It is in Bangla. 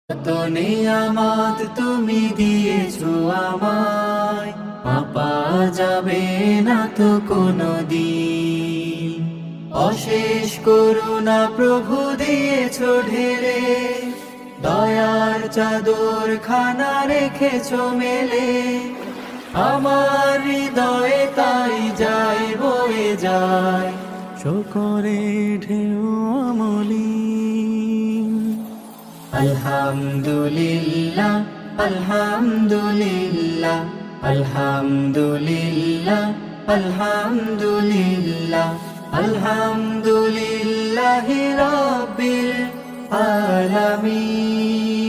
কত নিয়ামত তুমি দিয়েছো আমায়, মাপা যাবে না তো কোনদিন। অশেষ করুণা প্রভু দিয়েছো ঢেলে, দয়ার চাদর খানা রেখেছো মেলে। আমার হৃদয়ে তাই যায় বয়ে যায় শুকরে ঢেউ অমলিন। আলহামদুলিল্লাহ, আলহামদুলিল্লাহ, আলহামদুলিল্লাহ, আলহামদুলিল্লাহ, আলহামদুলিল্লাহি রাব্বিল আলামিন।